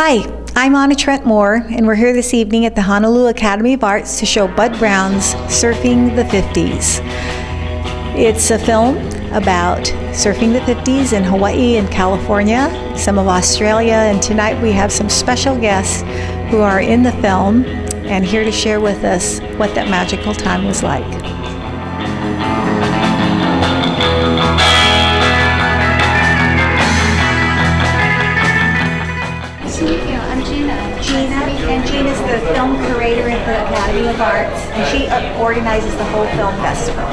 Hi, I'm Anna Trent Moore, and we're here this evening at the Honolulu Academy of Arts to show Bud Browne's Surfing the 50s. It's a film about surfing the 50s in Hawaii and California, some of Australia, and tonight we have some special guests who are in the film and here to share with us what that magical time was like. I'm Gina. And Gina's the film curator at the Academy of Arts, and she organizes the whole film festival.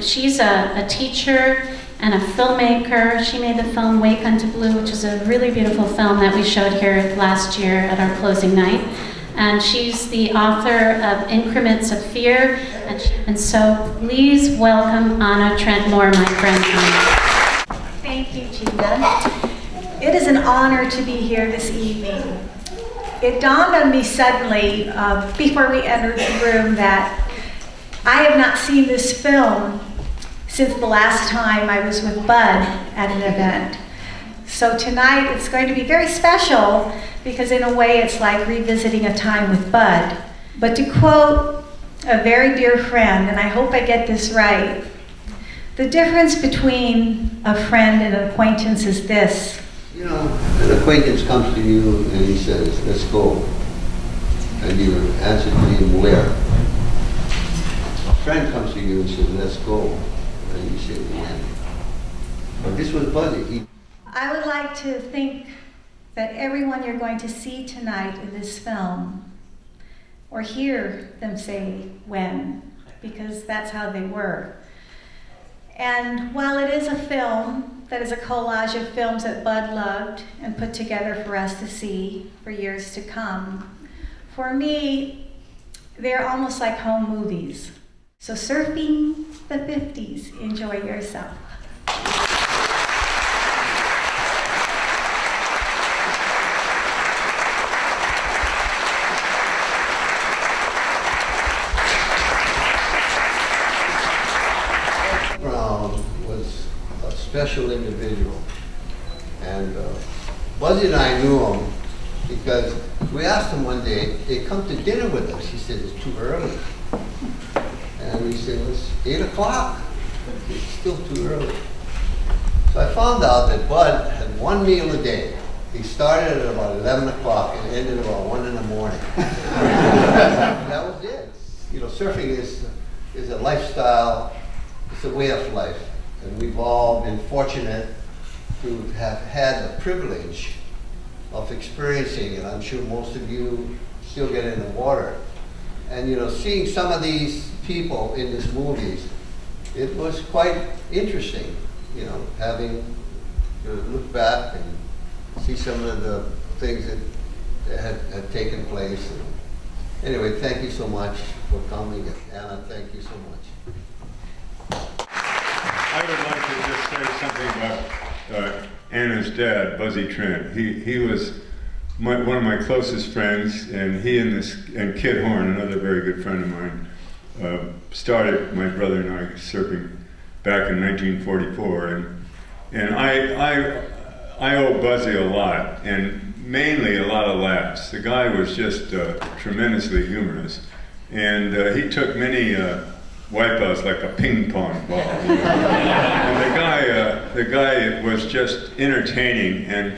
She's a teacher and a filmmaker. She made the film Wake Unto Blue, which is a really beautiful film that we showed here last year at our closing night. And she's the author of Increments of Fear. And so please welcome Anna Trent Moore, my friend. Thank you, Gina. It is an honor to be here this evening. It dawned on me suddenly before we entered the room that I have not seen this film since the last time I was with Bud at an event. So tonight it's going to be very special because in a way it's like revisiting a time with Bud. But to quote a very dear friend, and I hope I get this right, the difference between a friend and an acquaintance is this. You know, an acquaintance comes to you and he says, let's go. And you answer to him, where? A friend comes to you and says, let's go. And you say, when? But this was Buzzy. I would like to think that everyone you're going to see tonight in this film, or hear them say when, because that's how they were. And while it is a film that is a collage of films that Bud loved and put together for us to see for years to come, for me, they're almost like home movies. So surfing the 50s, enjoy yourself. Bud Browne was a special individual. And Buzzy and I knew him because we asked him one day, hey, come to dinner with us. He said, it's too early. And we said, it's 8 o'clock. It's still too early. So I found out that Bud had one meal a day. He started at about 11 o'clock and ended about 1 in the morning. That was it. You know, surfing is a lifestyle. It's a way of life. And we've all been fortunate to have had the privilege of experiencing it. I'm sure most of you still get in the water. And you know, seeing some of these people in these movies, it was quite interesting, you know, having to look back and see some of the things that had taken place. And anyway, thank you so much for coming. Anna, thank you so much. I would like to just say something about Anna's dad, Buzzy Trent. He was one of my closest friends, and he and Kid Horn, another very good friend of mine, started my brother and I surfing back in 1944, and I owe Buzzy a lot, and mainly a lot of laughs. The guy was just tremendously humorous, and he took many wipeouts like a ping pong ball. You know? And the guy was just entertaining. And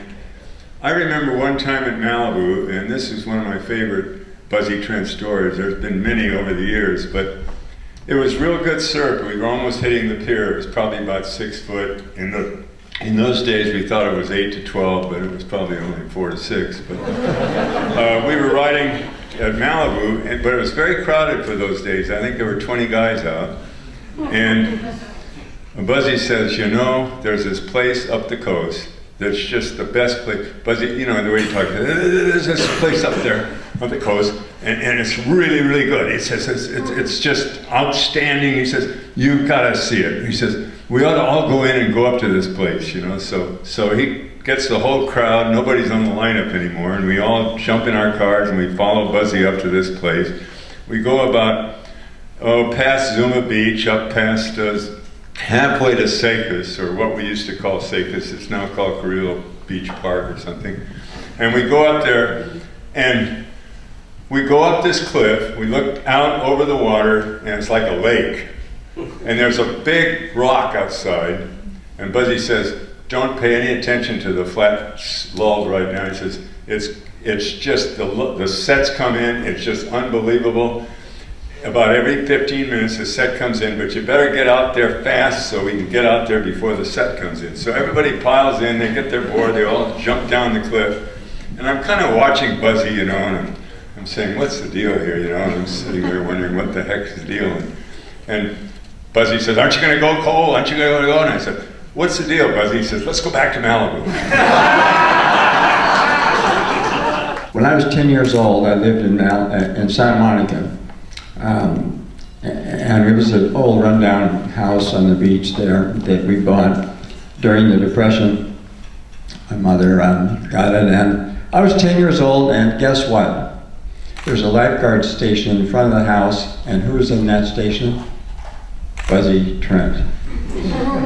I remember one time at Malibu, and this is one of my favorite Buzzy Trent stories. There's been many over the years, but it was real good surf. We were almost hitting the pier. It was probably about 6 foot. In those days, we thought it was 8 to 12, but it was probably only 4 to 6. But we were riding at Malibu, but it was very crowded for those days. I think there were 20 guys out. And Buzzy says, you know, there's this place up the coast that's just the best place. Buzzy, you know, the way he talks, there's this place up there on the coast, and it's really, really good. He says, it's just outstanding. He says, you've got to see it. He says, we ought to all go in and go up to this place, you know. So he gets the whole crowd, nobody's on the lineup anymore, and we all jump in our cars and we follow Buzzy up to this place. We go about, past Zuma Beach, up past halfway to Secus, or what we used to call Secus. It's now called Carrillo Beach Park or something. And we go up there, and we go up this cliff, we look out over the water, and it's like a lake. And there's a big rock outside, and Buzzy says, don't pay any attention to the flat lulls right now. He says, it's just, the sets come in, it's just unbelievable. About every 15 minutes the set comes in, but you better get out there fast so we can get out there before the set comes in. So everybody piles in, they get their board, they all jump down the cliff. And I'm kind of watching Buzzy, you know, and I'm saying, what's the deal here, you know? And I'm sitting there wondering what the heck's the deal. And Buzzy says, aren't you going to go, Cole? Aren't you going to go? And I said, what's the deal, Buzzy? He says, let's go back to Malibu. When I was 10 years old, I lived in Santa Monica. And it was an old rundown house on the beach there that we bought during the Depression. My mother got it, and I was 10 years old, and guess what? There's a lifeguard station in front of the house, and who's in that station? Buzzy Trent.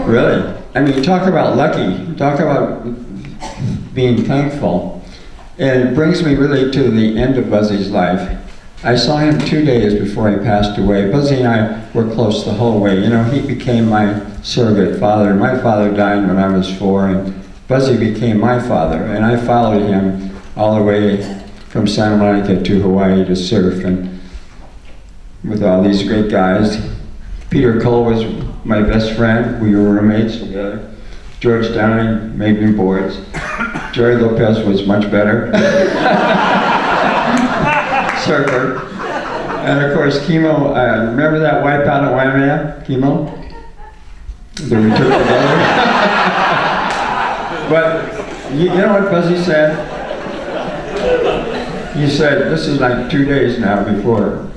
Really? I mean, talk about lucky, talk about being thankful. And it brings me really to the end of Buzzy's life. I saw him 2 days before he passed away. Buzzy and I were close the whole way. You know, he became my surrogate father. My father died when I was 4, and Buzzy became my father. And I followed him all the way from Santa Monica to Hawaii to surf, and with all these great guys. Peter Cole was my best friend. We were roommates together. George Downing made me boards. Gerry Lopez was much better. Surfer. And of course, Kimo, remember that wipeout at Waimea, Kimo? That we took together? But you know what Buzzy said? He said, this is like 2 days now before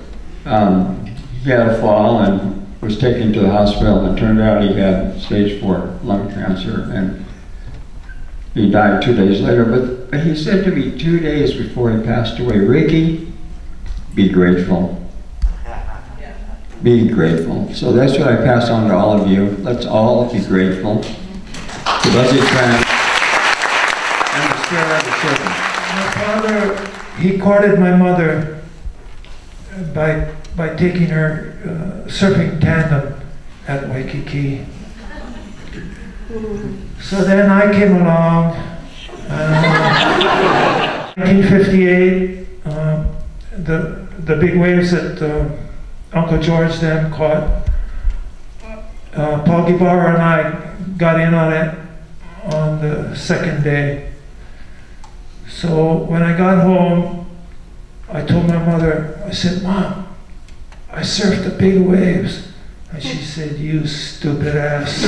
he had a fall and was taken to the hospital, and it turned out he had stage 4 lung cancer, and he died 2 days later. But he said to me 2 days before he passed away, Ricky, be grateful. Be grateful. So that's what I pass on to all of you. Let's all be grateful to Buzzy Trent and the spirit of the children. My father, he courted my mother by taking her surfing tandem at Waikiki. So then I came along, 1958, the big waves that Uncle George then caught. Paul Guevara and I got in on it on the second day. So when I got home, I told my mother, I said, Mom, I surfed the big waves. And she said, you stupid ass.